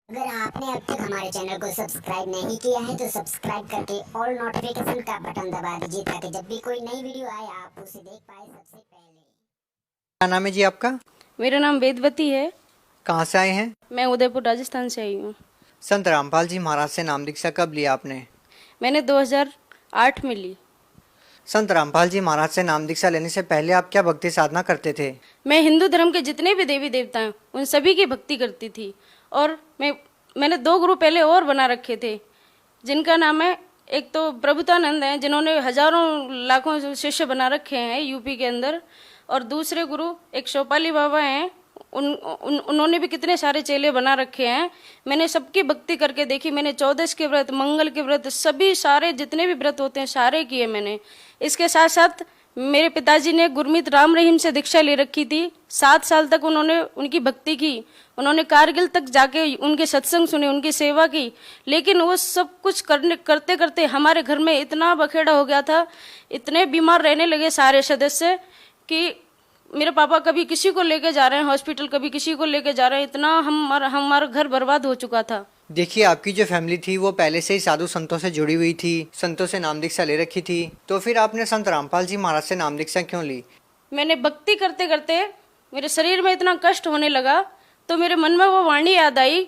अगर आपने अब तक हमारे चैनल को सब्सक्राइब नहीं किया है तो सब्सक्राइब करके ऑल नोटिफिकेशन का बटन दबा दीजिए ताकि जब भी कोई नई वीडियो आए आप उसे देख पाए सबसे पहले। क्या नाम है जी आपका? मेरा नाम वेदवती है। कहाँ से आए हैं? मैं उदयपुर राजस्थान से आई हूँ। संत रामपाल जी महाराज से नाम दीक्षा कब लिया आपने? मैंने 2008 में ली। संत रामपाल जी महाराज से नाम दीक्षा लेने से पहले आप क्या भक्ति साधना करते थे? मैं हिंदू धर्म के जितने भी देवी देवता हैं उन सभी की भक्ति करती थी। और मैंने 2 गुरु पहले और बना रखे थे, जिनका नाम है, एक तो प्रभुतानंद हैं जिन्होंने हजारों लाखों शिष्य बना रखे हैं यूपी के अंदर, और दूसरे गुरु एक शोपाली बाबा हैं, उन्होंने भी कितने सारे चेले बना रखे हैं। मैंने सबकी भक्ति करके देखी। मैंने 14 के व्रत, मंगल के व्रत, सभी सारे जितने भी व्रत होते हैं सारे किए मैंने। इसके साथ साथ मेरे पिताजी ने गुरमीत राम रहीम से दीक्षा ले रखी थी। 7 साल तक उन्होंने उनकी भक्ति की। उन्होंने कारगिल तक जाके उनके सत्संग सुने, उनकी सेवा की। लेकिन वो सब कुछ करते करते हमारे घर में इतना बखेड़ा हो गया था, इतने बीमार रहने लगे सारे सदस्य कि मेरे पापा कभी किसी को लेके जा रहे हैं हॉस्पिटल, कभी किसी को लेके जा रहे हैं। इतना हमारा घर बर्बाद हो चुका था। देखिए, आपकी जो फैमिली थी वो पहले से ही साधु संतों से जुड़ी हुई थी, संतों से नाम दीक्षा ले रखी थी, तो फिर आपने संत रामपाल जी महाराज से नाम दीक्षा क्यों ली? मैंने भक्ति करते करते मेरे शरीर में इतना कष्ट होने लगा तो मेरे मन में वो वाणी याद आई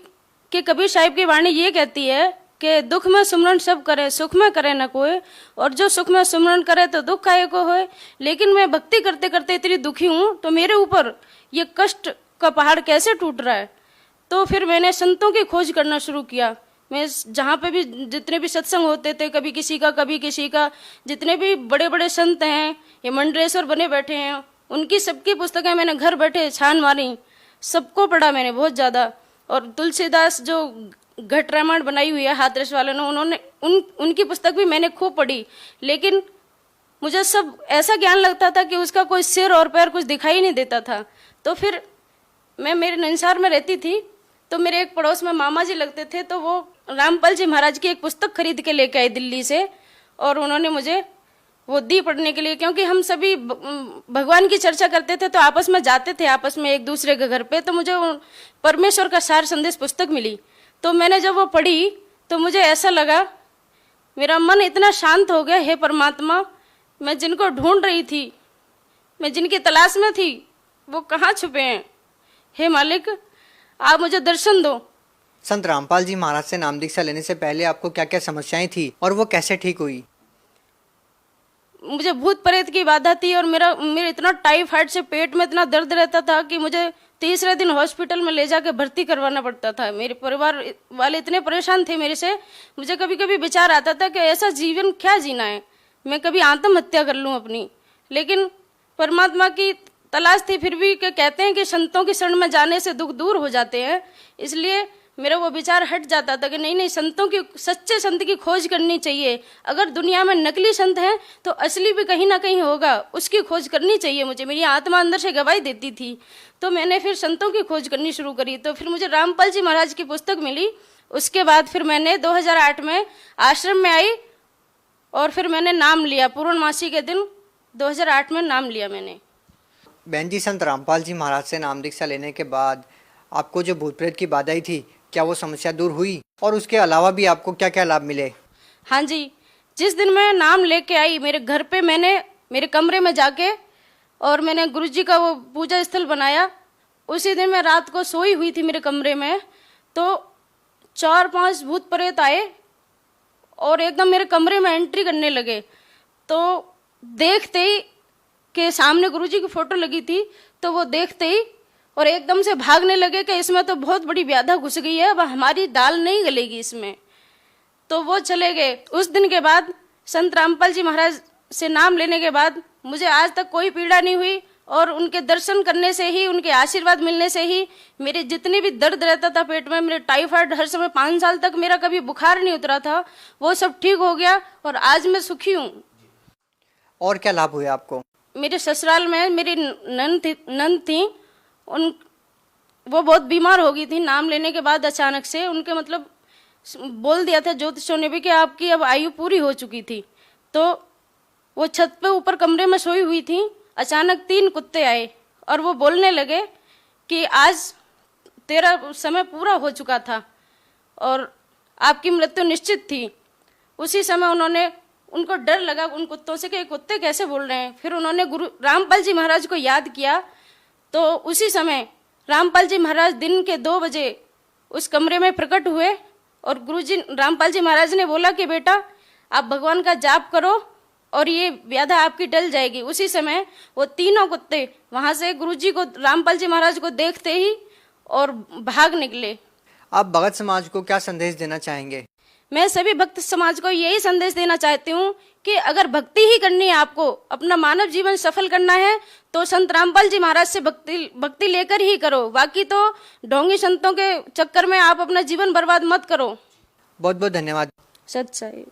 कि कबीर साहिब की वाणी ये कहती है कि दुख में सुमरन सब करे, सुख में करे न कोई, और जो सुख में सुमरन करे तो दुख काहे को होए। लेकिन मैं भक्ति करते करते इतनी दुखी हूँ तो मेरे ऊपर ये कष्ट का पहाड़ कैसे टूट रहा है। तो फिर मैंने संतों की खोज करना शुरू किया। मैं जहाँ पे भी जितने भी सत्संग होते थे, कभी किसी का कभी किसी का, जितने भी बड़े बड़े संत हैं, ये मंडलेश्वर बने बैठे हैं, उनकी सबकी पुस्तकें मैंने घर बैठे छान मारी, सबको पढ़ा मैंने बहुत ज़्यादा। और तुलसीदास जो घट रामायण बनाई हुई है हाथरस वालों ने, उन्होंने उनकी पुस्तक भी मैंने खूब पढ़ी। लेकिन मुझे सब ऐसा ज्ञान लगता था कि उसका कोई सिर और पैर कुछ दिखाई नहीं देता था। तो फिर मैं मेरे नंसार में रहती थी, तो मेरे एक पड़ोस में मामा जी लगते थे, तो वो रामपाल जी महाराज की एक पुस्तक खरीद के लेके आए दिल्ली से, और उन्होंने मुझे वो दी पढ़ने के लिए। क्योंकि हम सभी भगवान की चर्चा करते थे तो आपस में जाते थे, आपस में एक दूसरे के घर पे, तो मुझे परमेश्वर का सार संदेश पुस्तक मिली। तो मैंने जब वो पढ़ी तो मुझे ऐसा लगा, मेरा मन इतना शांत हो गया, हे परमात्मा, मैं जिनको ढूंढ रही थी, मैं जिनकी तलाश में थी, वो कहाँ छुपे हैं। हे मालिक, आप मुझे दर्शन दो। संत रामपाल जी महाराज से नाम दीक्षा लेने से पहले आपको क्या क्या समस्याएं थी और वो कैसे ठीक हुई? मुझे भूत प्रेत की बाधा थी, और मेरे इतना टाइफाइड से पेट में इतना दर्द रहता था कि मुझे तीसरे दिन हॉस्पिटल में ले जाके भर्ती करवाना पड़ता था। मेरे परिवार वाले इतने परेशान थे मेरे से, मुझे कभी कभी विचार आता था कि ऐसा जीवन क्या जीना है, मैं कभी आत्महत्या कर लूं अपनी। लेकिन परमात्मा की तलाश थी फिर भी, कि कहते हैं कि संतों की शरण में जाने से दुख दूर हो जाते हैं। इसलिए मेरा वो विचार हट जाता था कि नहीं नहीं, संतों की, सच्चे संत की खोज करनी चाहिए। अगर दुनिया में नकली संत हैं तो असली भी कहीं ना कहीं होगा, उसकी खोज करनी चाहिए मुझे। मेरी आत्मा अंदर से गवाही देती थी। तो मैंने फिर संतों की खोज करनी शुरू करी। तो फिर मुझे रामपाल जी महाराज की पुस्तक मिली। उसके बाद फिर मैंने 2008 में आश्रम में आई, और फिर मैंने नाम लिया। पूर्णमासी के दिन 2008 में नाम लिया मैंने। बहन जी, संत रामपाल जी महाराज से नाम दीक्षा लेने के बाद आपको जो भूत प्रेत की बाधाएं थी, क्या वो समस्या दूर हुई? और उसके अलावा भी आपको क्या क्या लाभ मिले? हाँ जी, जिस दिन मैं नाम लेके आई, मेरे घर पे मैंने मेरे कमरे में जाके और मैंने गुरुजी का वो पूजा स्थल बनाया। उसी दिन मैं रात को सोई हुई थी मेरे कमरे में, तो 4-5 भूत प्रेत आए और एकदम मेरे कमरे में एंट्री करने लगे। तो देखते ही कि सामने गुरुजी की फोटो लगी थी, तो वो देखते ही और एकदम से भागने लगे कि इसमें तो बहुत बड़ी व्याधा घुस गई है, अब हमारी दाल नहीं गलेगी इसमें। तो वो चले गए। उस दिन के बाद संत रामपाल जी महाराज से नाम लेने के बाद मुझे आज तक कोई पीड़ा नहीं हुई, और उनके दर्शन करने से ही, उनके आशीर्वाद मिलने से ही मेरे जितने भी दर्द रहता था पेट में, मेरे टाइफाइड हर समय 5 साल तक मेरा कभी बुखार नहीं उतरा था, वो सब ठीक हो गया और आज मैं सुखी हूँ। और क्या लाभ हुए आपको? मेरे ससुराल में मेरी नंद थी, वो बहुत बीमार हो गई थी। नाम लेने के बाद अचानक से उनके मतलब बोल दिया था ज्योतिषों ने भी कि आपकी अब आयु पूरी हो चुकी थी। तो वो छत पे ऊपर कमरे में सोई हुई थी, अचानक 3 कुत्ते आए और वो बोलने लगे कि आज तेरा समय पूरा हो चुका था। और आपकी मृत्यु निश्चित थी। उसी समय उनको डर लगा उन कुत्तों से कि ये कुत्ते कैसे बोल रहे हैं। फिर उन्होंने गुरु रामपाल जी महाराज को याद किया। तो उसी समय रामपाल जी महाराज दिन के 2 बजे उस कमरे में प्रकट हुए और गुरुजी रामपाल जी महाराज ने बोला कि बेटा आप भगवान का जाप करो और ये व्याधा आपकी टल जाएगी। उसी समय वो तीनों कुत्ते वहां से गुरुजी को रामपाल जी महाराज को देखते ही और भाग निकले। आप भगत समाज को क्या संदेश देना चाहेंगे? मैं सभी भक्त समाज को यही संदेश देना चाहती हूँ कि अगर भक्ति ही करनी है, आपको अपना मानव जीवन सफल करना है तो संत रामपाल जी महाराज से भक्ति लेकर ही करो। बाकी तो ढोंगी संतों के चक्कर में आप अपना जीवन बर्बाद मत करो। बहुत बहुत धन्यवाद। सत साई।